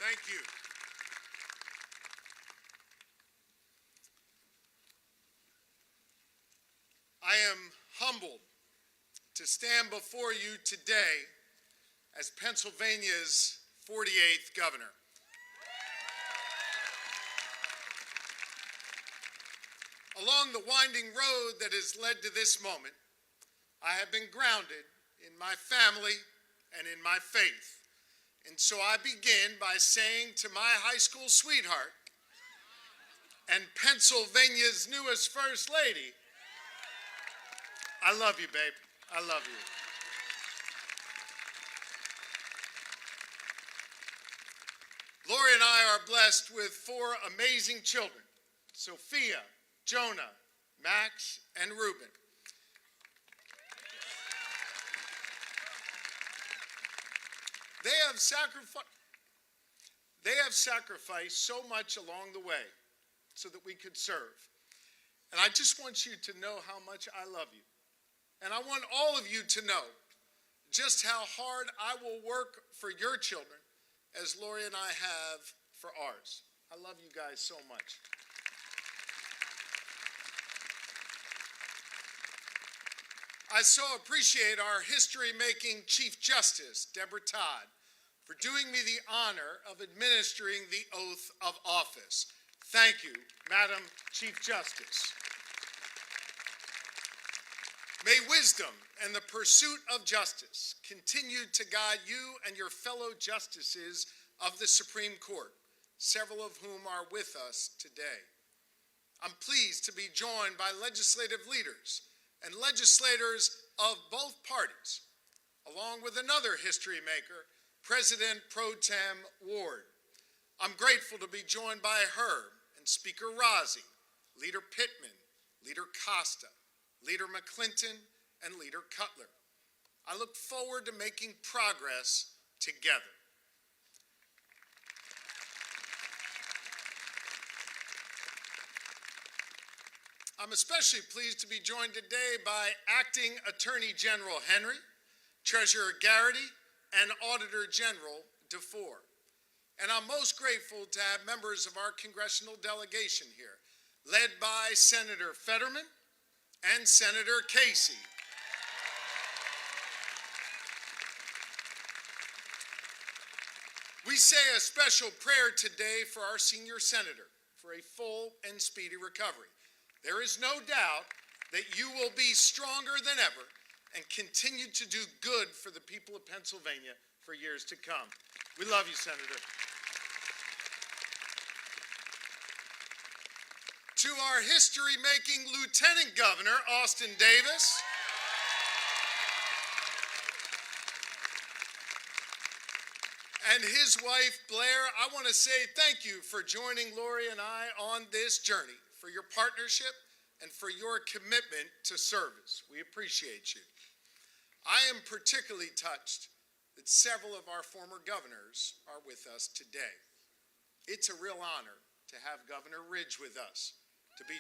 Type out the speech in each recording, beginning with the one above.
Thank you. I am humbled to stand before you today as Pennsylvania's 48th governor. Along the winding road that has led to this moment, I have been grounded in my family and in my faith. And so I begin by saying to my high school sweetheart and Pennsylvania's newest First Lady, I love you, babe. I love you. Lori and I are blessed with 4 amazing children, Sophia, Jonah, Max, and Reuben. They have sacrificed so much along the way so that we could serve. And I just want you to know how much I love you. And I want all of you to know just how hard I will work for your children as Lori and I have for ours. I love you guys so much. I so appreciate our history-making Chief Justice, Deborah Todd, for doing me the honor of administering the oath of office. Thank you, Madam Chief Justice. May wisdom and the pursuit of justice continue to guide you and your fellow justices of the Supreme Court, several of whom are with us today. I'm pleased to be joined by legislative leaders and legislators of both parties, along with another history maker, President Pro Tem Ward. I'm grateful to be joined by her and Speaker Rozzi, Leader Pittman, Leader Costa, Leader McClinton, and Leader Cutler. I look forward to making progress together. I'm especially pleased to be joined today by Acting Attorney General Henry, Treasurer Garrity, and Auditor General DeFore. And I'm most grateful to have members of our congressional delegation here, led by Senator Fetterman and Senator Casey. We say a special prayer today for our senior senator for a full and speedy recovery. There is no doubt that you will be stronger than ever and continue to do good for the people of Pennsylvania for years to come. We love you, Senator. To our history-making Lieutenant Governor, Austin Davis, and his wife, Blair, I want to say thank you for joining Lori and I on this journey, for your partnership and for your commitment to service. We appreciate you. I am particularly touched that several of our former governors are with us today. It's a real honor to have Governor Ridge with us, to be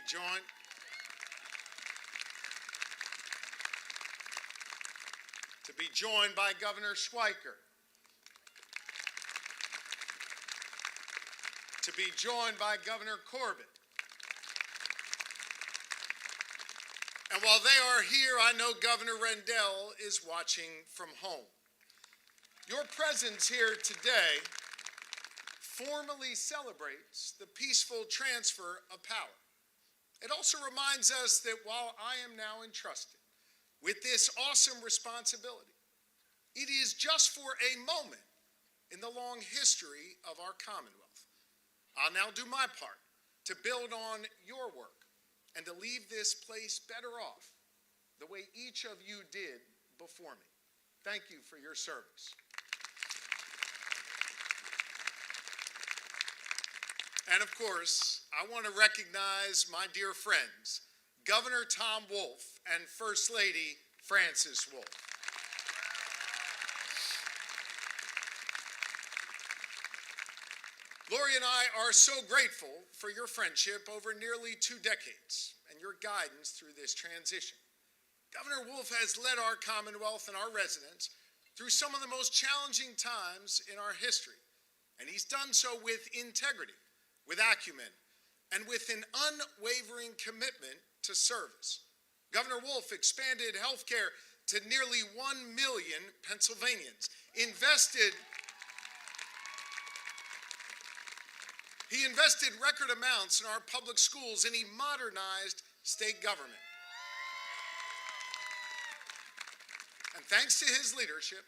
joined by Governor Schweiker, to be joined by Governor Corbett. And while they are here, I know Governor Rendell is watching from home. Your presence here today formally celebrates the peaceful transfer of power. It also reminds us that while I am now entrusted with this awesome responsibility, it is just for a moment in the long history of our Commonwealth. I'll now do my part to build on your work and to leave this place better off the way each of you did before me. Thank you for your service. And of course, I want to recognize my dear friends, Governor Tom Wolf and First Lady Frances Wolf. Lori and I are so grateful for your friendship over nearly 2 decades and your guidance through this transition. Governor Wolf has led our Commonwealth and our residents through some of the most challenging times in our history, And he's done so with integrity, with acumen, and with an unwavering commitment to service. Governor Wolf expanded health care to nearly 1 million Pennsylvanians, He invested record amounts in our public schools, and he modernized state government. And thanks to his leadership,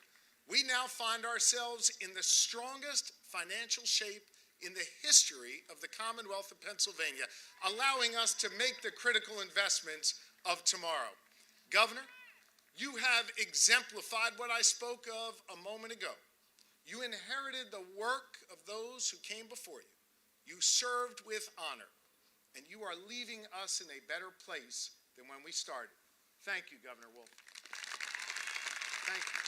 we now find ourselves in the strongest financial shape in the history of the Commonwealth of Pennsylvania, allowing us to make the critical investments of tomorrow. Governor, you have exemplified what I spoke of a moment ago. You inherited the work of those who came before you. You served with honor, and you are leaving us in a better place than when we started. Thank you, Governor Wolf. Thank you.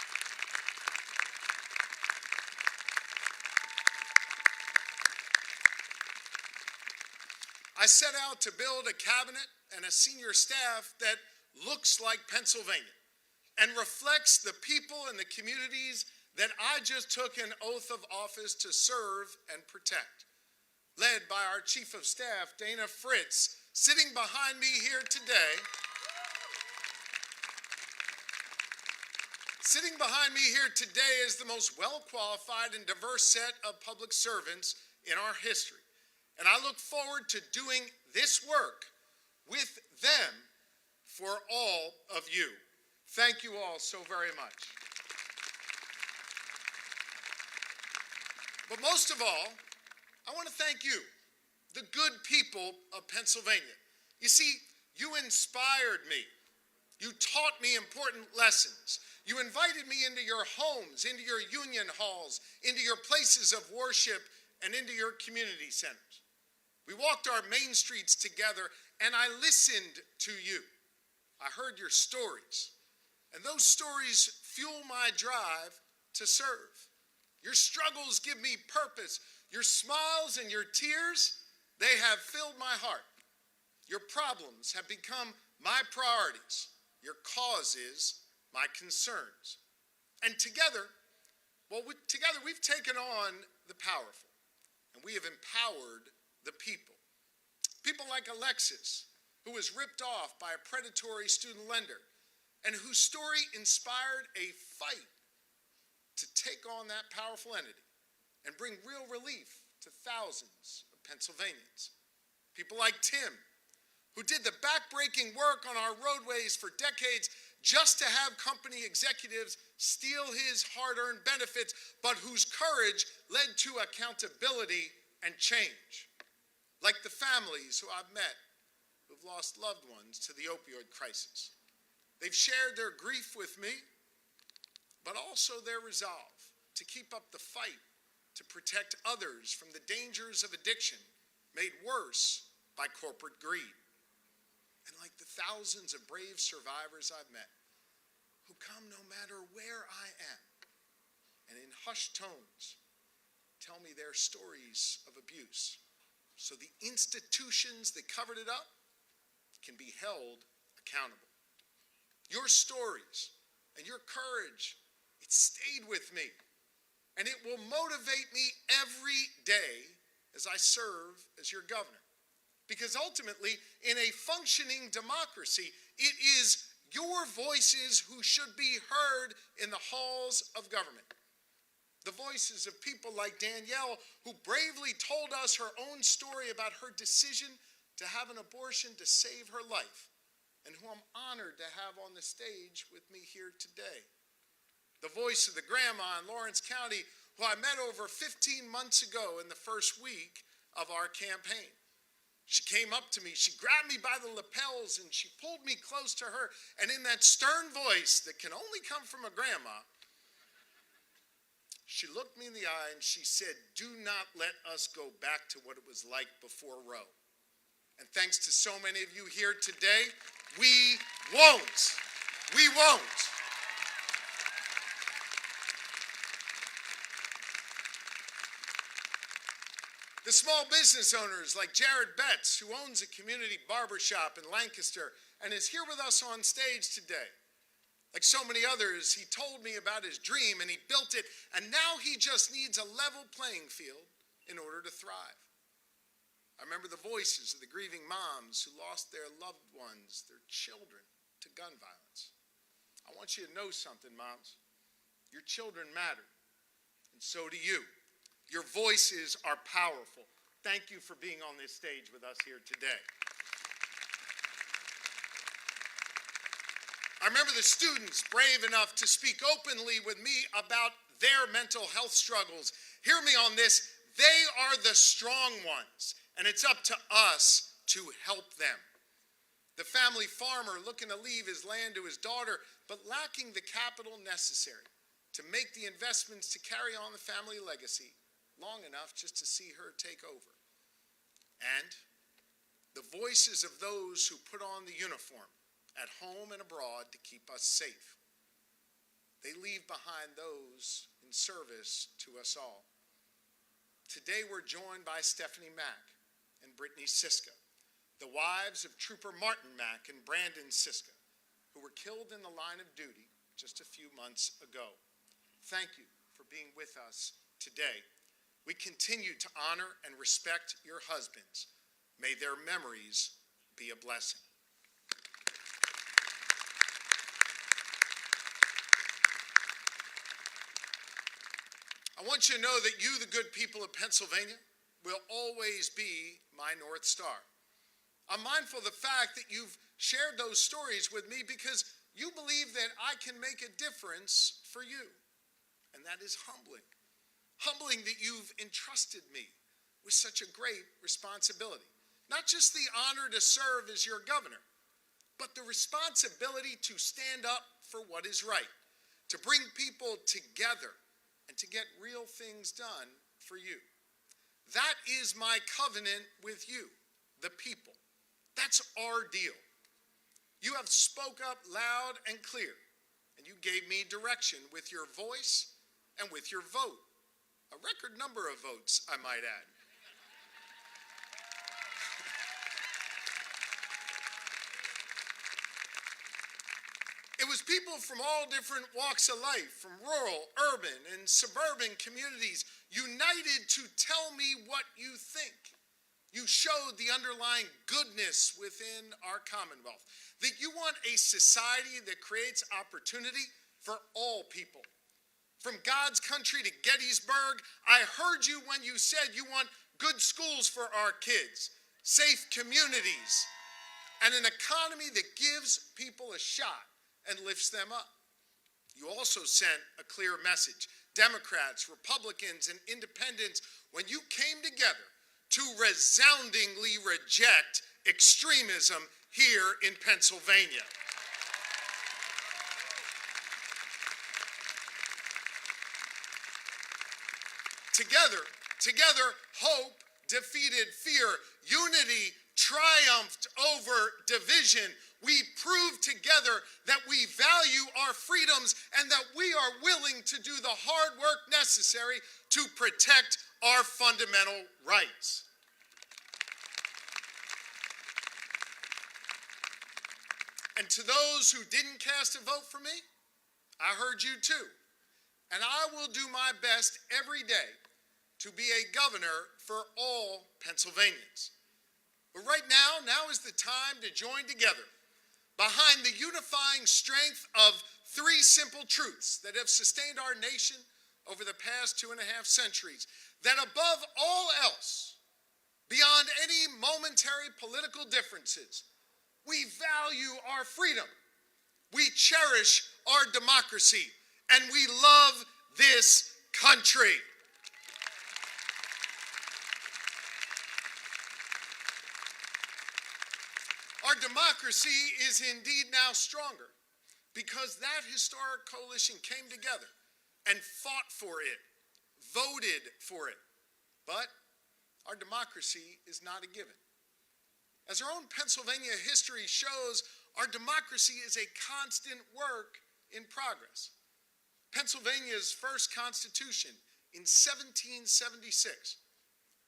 I set out to build a cabinet and a senior staff that looks like Pennsylvania and reflects the people and the communities that I just took an oath of office to serve and protect. Led by our Chief of Staff, Dana Fritz, sitting behind me here today. Sitting behind me here today is the most well-qualified and diverse set of public servants in our history. And I look forward to doing this work with them for all of you. Thank you all so very much. But most of all, I want to thank you, the good people of Pennsylvania. You see, you inspired me. You taught me important lessons. You invited me into your homes, into your union halls, into your places of worship, and into your community centers. We walked our main streets together, and I listened to you. I heard your stories, and those stories fuel my drive to serve. Your struggles give me purpose. Your smiles and your tears, they have filled my heart. Your problems have become my priorities. Your causes, my concerns. And together, we've taken on the powerful, and we have empowered the people. People like Alexis, who was ripped off by a predatory student lender, and whose story inspired a fight to take on that powerful entity and bring real relief to thousands of Pennsylvanians. People like Tim, who did the backbreaking work on our roadways for decades just to have company executives steal his hard-earned benefits, but whose courage led to accountability and change. Like the families who I've met who've lost loved ones to the opioid crisis. They've shared their grief with me, but also their resolve to keep up the fight to protect others from the dangers of addiction made worse by corporate greed. And like the thousands of brave survivors I've met who come no matter where I am and in hushed tones tell me their stories of abuse so the institutions that covered it up can be held accountable. Your stories and your courage, it stayed with me. And it will motivate me every day as I serve as your governor. Because ultimately, in a functioning democracy, it is your voices who should be heard in the halls of government. The voices of people like Danielle, who bravely told us her own story about her decision to have an abortion to save her life, and who I'm honored to have on the stage with me here today. The voice of the grandma in Lawrence County, who I met over 15 months ago in the first week of our campaign. She came up to me, she grabbed me by the lapels, and she pulled me close to her, and in that stern voice that can only come from a grandma, she looked me in the eye and she said, "Do not let us go back to what it was like before Roe." And thanks to so many of you here today, we won't. We won't. The small business owners like Jared Betts, who owns a community barbershop in Lancaster and is here with us on stage today. Like so many others, he told me about his dream and he built it, and now he just needs a level playing field in order to thrive. I remember the voices of the grieving moms who lost their loved ones, their children, to gun violence. I want you to know something, moms. Your children matter, and so do you. Your voices are powerful. Thank you for being on this stage with us here today. I remember the students brave enough to speak openly with me about their mental health struggles. Hear me on this. They are the strong ones, and it's up to us to help them. The family farmer looking to leave his land to his daughter, but lacking the capital necessary to make the investments to carry on the family legacy long enough just to see her take over. And the voices of those who put on the uniform at home and abroad to keep us safe. They leave behind those in service to us all. Today we're joined by Stephanie Mack and Brittany Siska, the wives of Trooper Martin Mack and Brandon Siska, who were killed in the line of duty just a few months ago. Thank you for being with us today. We continue to honor and respect your husbands. May their memories be a blessing. I want you to know that you, the good people of Pennsylvania, will always be my North Star. I'm mindful of the fact that you've shared those stories with me because you believe that I can make a difference for you. And that is humbling. Humbling that you've entrusted me with such a great responsibility. Not just the honor to serve as your governor, but the responsibility to stand up for what is right, to bring people together, and to get real things done for you. That is my covenant with you, the people. That's our deal. You have spoke up loud and clear, and you gave me direction with your voice and with your vote. A record number of votes, I might add. It was people from all different walks of life, from rural, urban, and suburban communities, united to tell me what you think. You showed the underlying goodness within our Commonwealth, that you want a society that creates opportunity for all people. From God's country to Gettysburg, I heard you when you said you want good schools for our kids, safe communities, and an economy that gives people a shot and lifts them up. You also sent a clear message. Democrats, Republicans, and independents, when you came together to resoundingly reject extremism here in Pennsylvania. Together, hope defeated fear. Unity triumphed over division. We proved together that we value our freedoms and that we are willing to do the hard work necessary to protect our fundamental rights. And to those who didn't cast a vote for me, I heard you too. And I will do my best every day to be a governor for all Pennsylvanians. But right now is the time to join together behind the unifying strength of three simple truths that have sustained our nation over the past 2.5 centuries. That above all else, beyond any momentary political differences, we value our freedom, we cherish our democracy, and we love this country. Our democracy is indeed now stronger because that historic coalition came together and fought for it, voted for it. But our democracy is not a given. As our own Pennsylvania history shows, our democracy is a constant work in progress. Pennsylvania's first constitution in 1776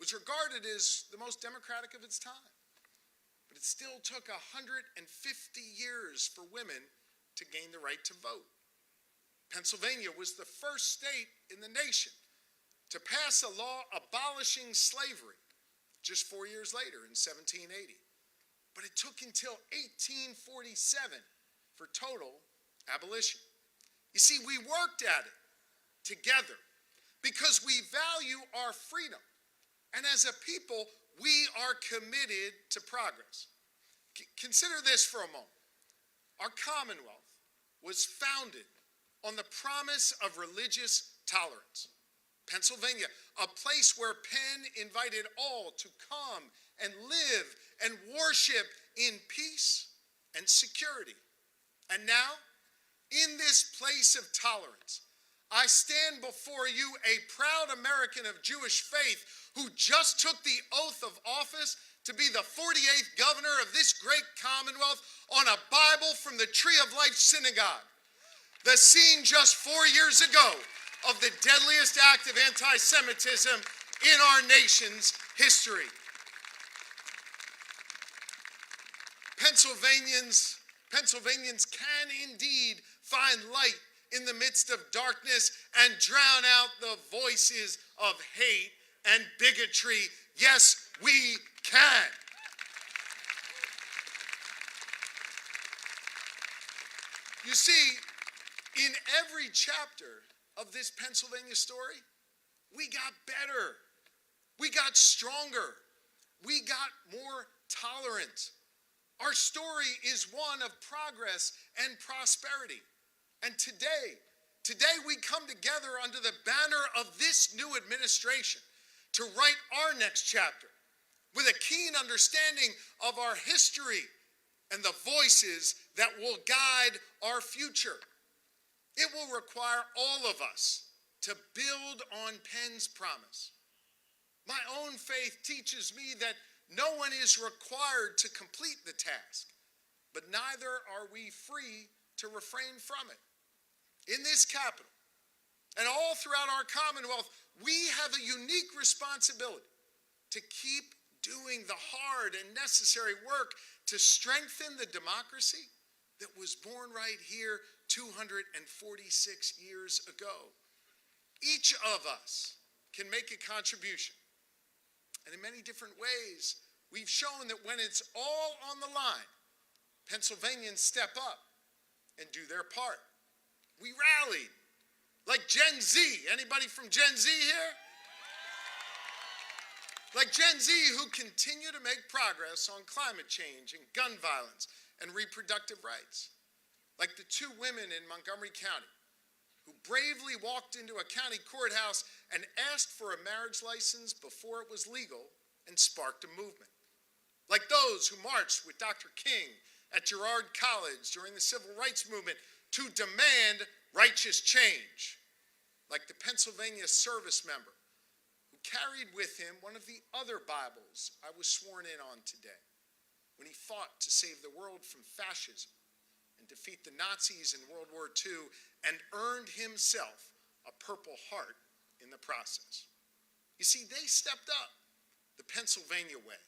was regarded as the most democratic of its time. But it still took 150 years for women to gain the right to vote. Pennsylvania was the first state in the nation to pass a law abolishing slavery just 4 years later in 1780. But it took until 1847 for total abolition. You see, we worked at it together because we value our freedom. And as a people, we are committed to progress. Consider this for a moment. Our Commonwealth was founded on the promise of religious tolerance. Pennsylvania, a place where Penn invited all to come and live and worship in peace and security. And now, in this place of tolerance, I stand before you a proud American of Jewish faith who just took the oath of office to be the 48th governor of this great Commonwealth on a Bible from the Tree of Life Synagogue. The scene just 4 years ago of the deadliest act of anti-Semitism in our nation's history. Pennsylvanians can indeed find light in the midst of darkness and drown out the voices of hate and bigotry. Yes, we can. You see, in every chapter of this Pennsylvania story, we got better. We got stronger. We got more tolerant. Our story is one of progress and prosperity. And today we come together under the banner of this new administration to write our next chapter with a keen understanding of our history and the voices that will guide our future. It will require all of us to build on Penn's promise. My own faith teaches me that no one is required to complete the task, but neither are we free to refrain from it. In this capital and all throughout our Commonwealth, we have a unique responsibility to keep doing the hard and necessary work to strengthen the democracy that was born right here 246 years ago. Each of us can make a contribution. And in many different ways, we've shown that when it's all on the line, Pennsylvanians step up and do their part. We rallied, like Gen Z. Anybody from Gen Z here? Like Gen Z, who continue to make progress on climate change and gun violence and reproductive rights. Like the two women in Montgomery County who bravely walked into a county courthouse and asked for a marriage license before it was legal and sparked a movement. Like those who marched with Dr. King at Girard College during the Civil Rights Movement to demand righteous change. Like the Pennsylvania service member who carried with him one of the other Bibles I was sworn in on today when he fought to save the world from fascism and defeat the Nazis in World War II and earned himself a Purple Heart in the process. You see, they stepped up the Pennsylvania way.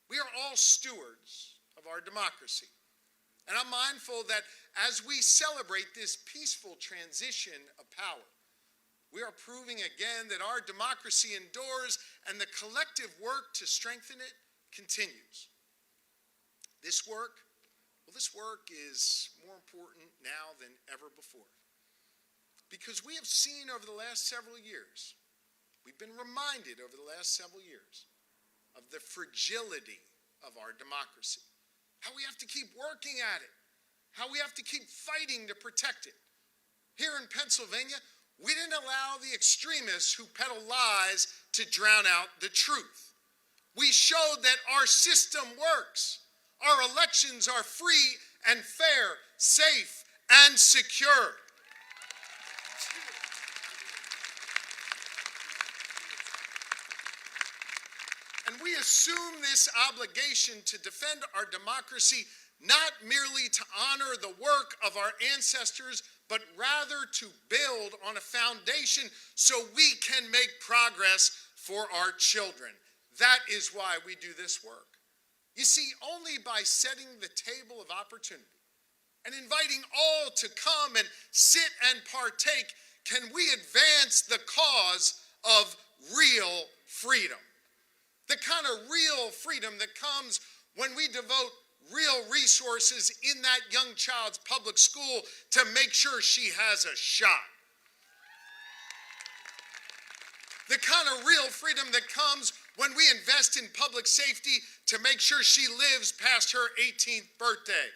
We are all stewards of our democracy. And I'm mindful that as we celebrate this peaceful transition of power, we are proving again that our democracy endures and the collective work to strengthen it continues. This work is more important now than ever before. Because we have seen over the last several years, we've been reminded over the last several years of the fragility of our democracy. How we have to keep working at it. How we have to keep fighting to protect it. Here in Pennsylvania, we didn't allow the extremists who peddle lies to drown out the truth. We showed that our system works. Our elections are free and fair, safe and secure. And we assume this obligation to defend our democracy not merely to honor the work of our ancestors, but rather to build on a foundation so we can make progress for our children. That is why we do this work. You see, only by setting the table of opportunity and inviting all to come and sit and partake, can we advance the cause of real freedom. The kind of real freedom that comes when we devote real resources in that young child's public school to make sure she has a shot. The kind of real freedom that comes when we invest in public safety to make sure she lives past her 18th birthday.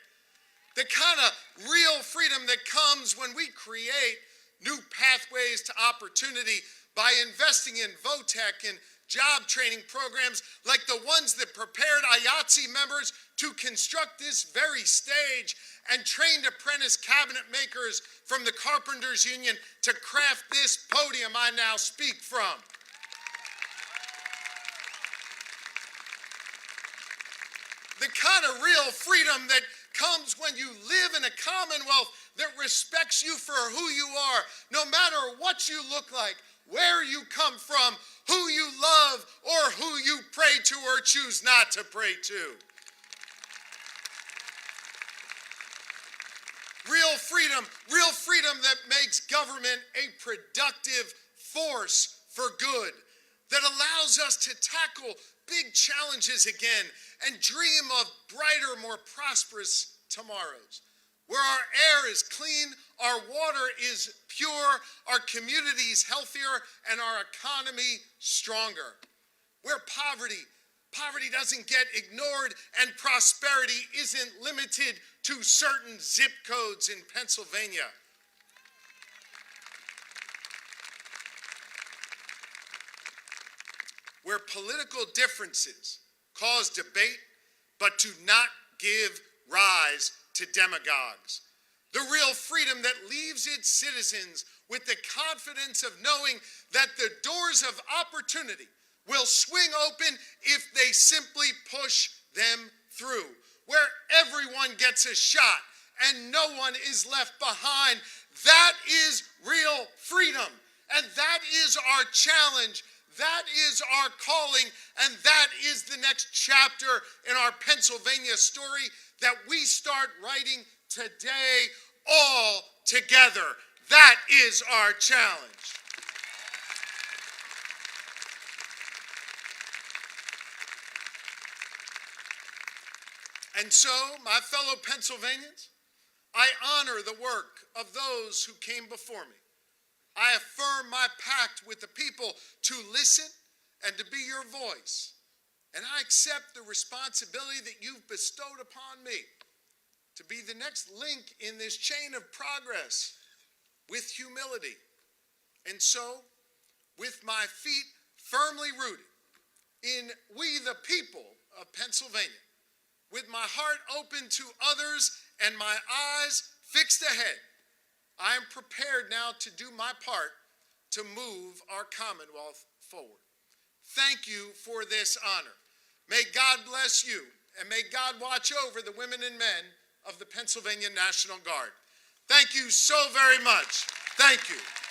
The kind of real freedom that comes when we create new pathways to opportunity by investing in VOTEC and job training programs like the ones that prepared IATSE members to construct this very stage and trained apprentice cabinet makers from the Carpenters Union to craft this podium I now speak from. The kind of real freedom that comes when you live in a commonwealth that respects you for who you are, no matter what you look like, where you come from, who you love, or who you pray to or choose not to pray to. Real freedom that makes government a productive force for good, that allows us to tackle big challenges again and dream of brighter, more prosperous tomorrows, where our air is clean, our water is pure, our communities healthier, and our economy stronger, where poverty doesn't get ignored and prosperity isn't limited to certain zip codes in Pennsylvania. Where political differences cause debate, but do not give rise to demagogues. The real freedom that leaves its citizens with the confidence of knowing that the doors of opportunity will swing open if they simply push them through. Where everyone gets a shot and no one is left behind. That is real freedom. And that is our challenge. That is our calling, and that is the next chapter in our Pennsylvania story that we start writing today all together. That is our challenge. And so, my fellow Pennsylvanians, I honor the work of those who came before me. I affirm my pact with the people to listen and to be your voice. And I accept the responsibility that you've bestowed upon me to be the next link in this chain of progress with humility. And so, with my feet firmly rooted in we the people of Pennsylvania, with my heart open to others and my eyes fixed ahead, I am prepared now to do my part to move our Commonwealth forward. Thank you for this honor. May God bless you, and may God watch over the women and men of the Pennsylvania National Guard. Thank you so very much. Thank you.